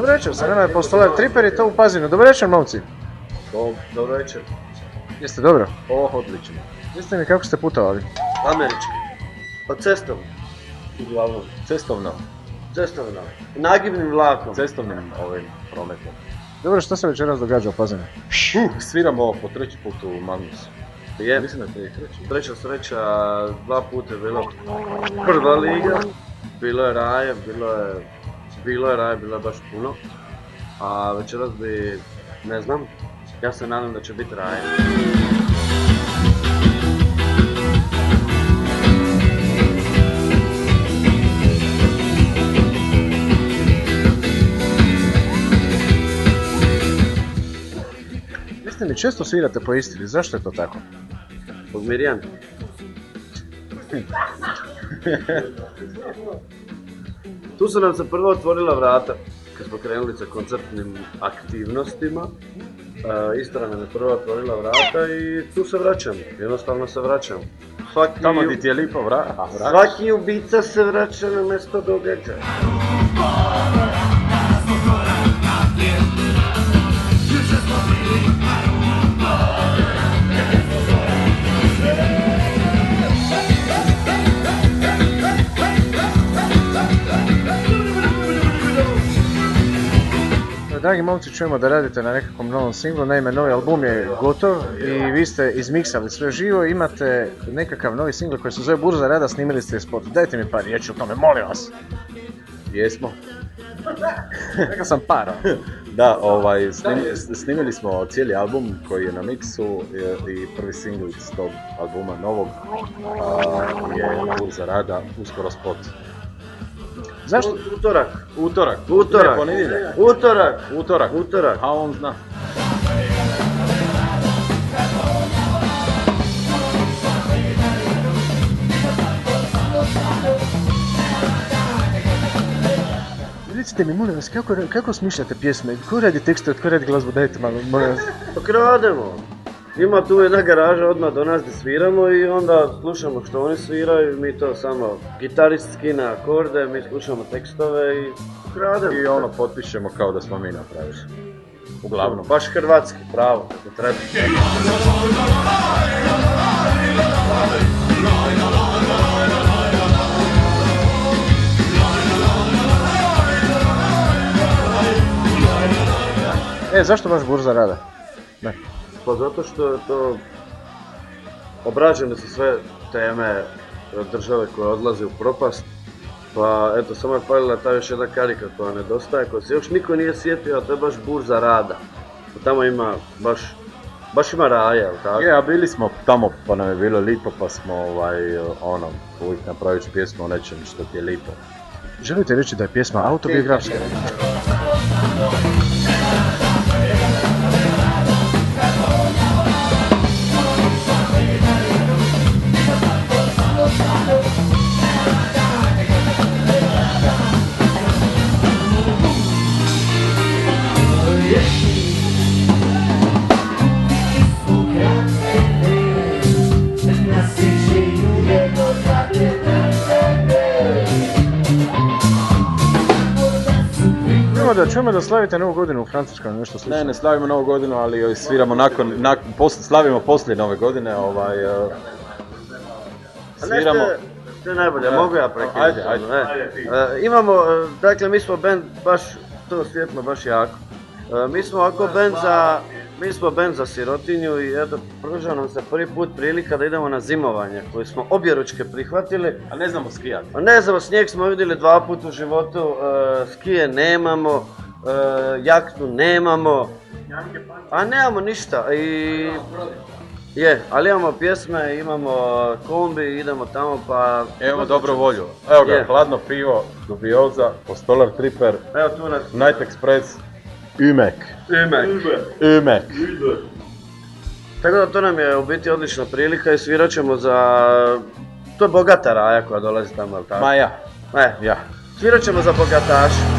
Dobro večer, sa nama je Postolar Tripper i to u Pazinu. Dobro večer, momci. Dobro večer. Jeste dobro? Odlično. Jeste mi kako ste putovali? Američki. Pa cestovno. Uglavnom. Cestovno. Cestovno. Nagibnim vlakom. Cestovnim prometom. Dobro, što se večeras događa u Pazinu? Sviramo po treći put u Magnusu. Je. Mislim da je treći. Treća sreća, 2 puta je bilo prva liga. Bilo je raje, bilo je baš puno. A večeras bi, ne znam, ja se nadam da će biti raje. Jeste mi često svirate po Istri, zašto je to tako? Zbog Mirjan. Tu su nam se prvo otvorila vrata kad smo krenuli sa koncertnim aktivnostima. Istra nam je prvo otvorila vrata i tu se vraćam, jednostavno se vraćam. Tamo gdje ti je lipo vrata. Svaki ubica se vraća na mjesto događaja. Dragi momci, čujemo da radite na nekakvom novom singlu, naime novi album je gotov i vi ste izmiksali sve živo, imate nekakav novi singl koji se zove Burza rada, snimili ste spot. Dajte mi par riječi o tome, molim vas. Jesmo. Rekao sam par. Da, snimili smo cijeli album koji je na miksu i prvi singl iz tog albuma novog je Burza rada, uskoro spot. Zašto? Utorak. Ne, ponedjeljak. Utorak. A on zna. Recite mi, molim vas, kako smišljate pjesme? Ko radi tekste, tko radi glazbu? Dajte malo, molim vas. Pa krademo. Ima tu jedna garaža odmah do nas gdje sviramo i onda slušamo što oni sviraju, mi to samo gitarist skine akorde, mi slušamo tekstove i krademo. I potpišemo kao da smo mi napravili. Uglavnom. Baš hrvatski, pravo, kako treba. Zašto baš Burza rada? Ne. Pa zato što je to obrađene su sve teme države koje odlaze u propast. Pa eto, samo je falila ta još jedna karika koja nedostaje, koja se još niko nije sjetio, a to je baš Burza rada. Tamo ima baš ima raja, ali tako? A bili smo tamo pa nam je bilo lipo pa smo uvijek napravit pjesmu o nečem što ti je lipo. Želite reći da je pjesma autobiografska? Čujemo da slavite Novu godinu u Francuskoj, nešto slično? Ne slavimo Novu godinu, ali sviramo slavimo poslije Nove godine, sviramo... To je najbolje, mogu ja prekinuti? Ajde. Imamo, dakle mi smo band baš, to svjetlo baš jako. Mi smo ovako band za sirotinju i eto, pruža nam se prvi put prilika da idemo na zimovanje koje smo objeručke prihvatili. A ne znamo skijati. Ne znamo, snijeg smo vidjeli 2 puta u životu, skije nemamo, jahtu nemamo, a nemamo ništa. Ali imamo pjesme, imamo kombi, idemo tamo pa... Evo dobru volju. Evo ga, hladno pivo, Dubioza, Postolar Tripper, Night Express, Umek. Tako da to nam je u biti odlična prilika i svirat ćemo za... To je bogata raja koja dolazi tamo, ali tako? Ma ja. Svirat ćemo za bogataše.